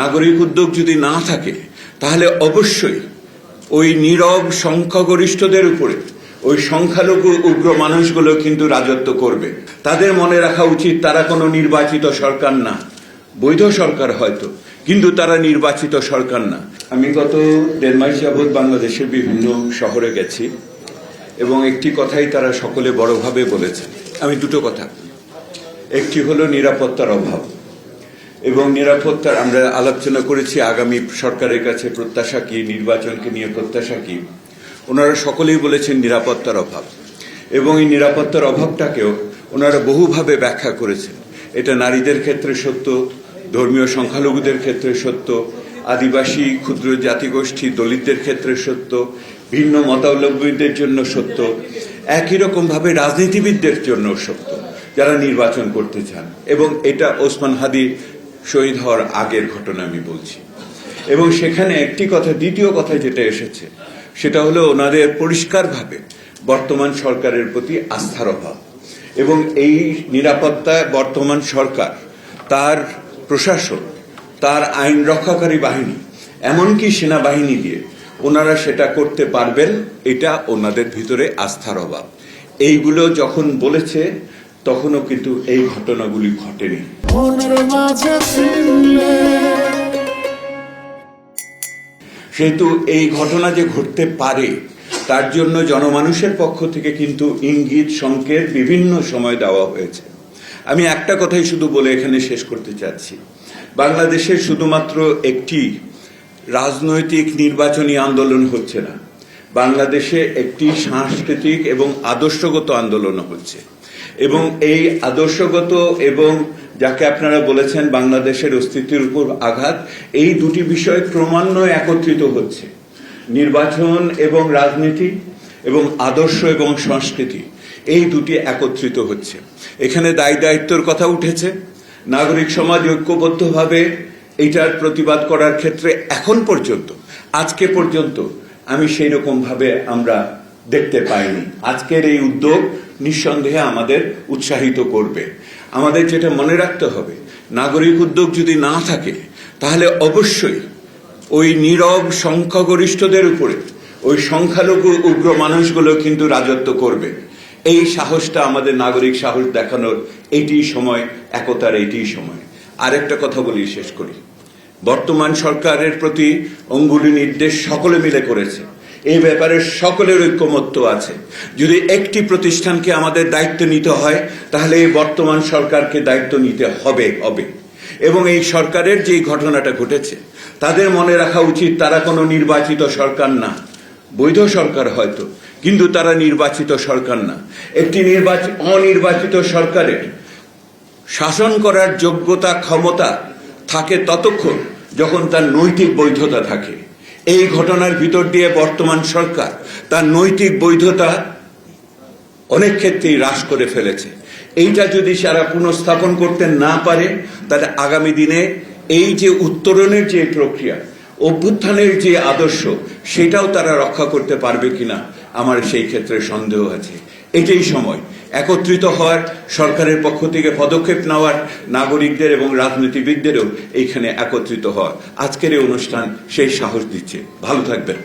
নাগরিক উদ্যোগ যদি না থাকে তাহলে অবশ্যই ওই নীরব সংখ্যাগরিষ্ঠদের উপরে ওই সংখ্যালঘু উগ্র মানুষগুলো কিন্তু রাজত্ব করবে। তাদের মনে রাখা উচিত তারা কোনো নির্বাচিত সরকার না, বৈধ সরকার হয়তো, কিন্তু তারা নির্বাচিত সরকার না। আমি গত 1.5 মাস যাবৎ বাংলাদেশের বিভিন্ন শহরে গেছি এবং একটি কথাই তারা সকলে বড়ভাবে বলেছেন। আমি দুটো কথা, একটি হলো নিরাপত্তার অভাব, এবং নিরাপত্তার আমরা আলোচনা করেছি আগামী সরকারের কাছে প্রত্যাশা কি, নির্বাচনকে নিয়ে প্রত্যাশা কি। ওনারা সকলেই বলেছেন নিরাপত্তার অভাব, এবং এই নিরাপত্তার অভাবটাকেও ওনারা বহুভাবে ব্যাখ্যা করেছেন। এটা নারীদের ক্ষেত্রে সত্য, ধর্মীয় সংখ্যালঘুদের ক্ষেত্রে সত্য, আদিবাসী ক্ষুদ্র জাতিগোষ্ঠী দলিতদের ক্ষেত্রে সত্য, ভিন্ন মতাবলম্বীদের জন্য সত্য, একই রকমভাবে রাজনীতিবিদদের জন্য সত্য যারা নির্বাচন করতে চান। এবং এটা ওসমান হাদি শহীদ হওয়ার আগের ঘটনা আমি বলছি। এবং সেখানে একটি কথা, দ্বিতীয় কথা যেটা এসেছে সেটা হলো ওনাদের পরিষ্কারভাবে বর্তমান সরকারের প্রতি আস্থার অভাব, এবং এই নিরাপত্তায় বর্তমান সরকার, তার প্রশাসন, তার আইন রক্ষাকারী বাহিনী, এমনকি সেনাবাহিনী দিয়ে ওনারা সেটা করতে পারবেন, এটা ওনাদের ভিতরে আস্থার অভাব। এইগুলো যখন বলেছে তখনও কিন্তু এই ঘটনাগুলি ঘটেনি। সেহেতু এই ঘটনা যে ঘটতে পারে তার জন্য জনমানুষের পক্ষ থেকে কিন্তু ইঙ্গিত সংকেত বিভিন্ন সময় দেওয়া হয়েছে। আমি একটা কথাই শুধু বলে এখানে শেষ করতে চাচ্ছি, বাংলাদেশের শুধুমাত্র একটি রাজনৈতিক নির্বাচনী আন্দোলন হচ্ছে না, বাংলাদেশে একটি সাংস্কৃতিক এবং আদর্শগত আন্দোলন হচ্ছে। এবং এই আদর্শগত এবং যাকে আপনারা বলেছেন বাংলাদেশের অস্তিত্বের উপর আঘাত, এই দুটি বিষয় ক্রমান্বয়ে একত্রিত হচ্ছে। নির্বাচন এবং রাজনীতি এবং আদর্শ এবং সংস্কৃতি, এই দুটি একত্রিত হচ্ছে। এখানে দায় দায়িত্বের কথা উঠেছে। নাগরিক সমাজ ঐক্যবদ্ধভাবে এইটার প্রতিবাদ করার ক্ষেত্রে এখন পর্যন্ত, আজকে পর্যন্ত আমি সেই রকম ভাবে আমরা দেখতে পাইনি। আজকের এই উদ্যোগ নিঃসন্দেহে আমাদের উৎসাহিত করবে। আমাদের যেটা মনে রাখতে হবে, নাগরিক উদ্যোগ যদি না থাকে তাহলে অবশ্যই ওই নীরব সংখ্যাগরিষ্ঠদের উপরে ওই সংখ্যালঘু উগ্র মানুষগুলো কিন্তু রাজত্ব করবে। এই সাহসটা আমাদের নাগরিক সাহস দেখানোর এইটি সময়, একতার এইটি সময়। আরেকটা কথা বলি, শেষ করি। বর্তমান সরকারের প্রতি অঙ্গুলি নির্দেশ সকলে মিলে করেছে, এই ব্যাপারে সকলের ঐক্যমত্য আছে। যদি একটি প্রতিষ্ঠানকে আমাদের দায়িত্ব নিতে হয় তাহলে এই বর্তমান সরকারকে দায়িত্ব নিতে হবে। এবং এই সরকারের যে ঘটনাটা ঘটেছে তাদের মনে রাখা উচিত তারা কোনো নির্বাচিত সরকার না, বৈধ সরকার হয়তো, কিন্তু তারা নির্বাচিত সরকার না। একটি অনির্বাচিত সরকারের শাসন করার যোগ্যতা ক্ষমতা থাকে ততক্ষণ যখন তার নৈতিক বৈধতা থাকে। এই ঘটনার ভিতর দিয়ে বর্তমান সরকার তার নৈতিক বৈধতা অনেক ক্ষেত্রেই হ্রাস করে ফেলেছে। এইটা যদি সারা পুনঃস্থাপন করতে না পারে তাহলে আগামী দিনে এই যে উত্তরণের যে প্রক্রিয়া, অভ্যুত্থানের যে আদর্শ, সেটাও তারা রক্ষা করতে পারবে কিনা আমার সেই ক্ষেত্রে সন্দেহ আছে। এটাই সময় একত্রিত হওয়ার, সরকারের পক্ষ থেকে পদক্ষেপ নেওয়ার, নাগরিকদের এবং রাজনীতিবিদদেরও এইখানে একত্রিত হওয়ার। আজকের এই অনুষ্ঠান সেই সাহস দিচ্ছে। ভালো থাকবেন।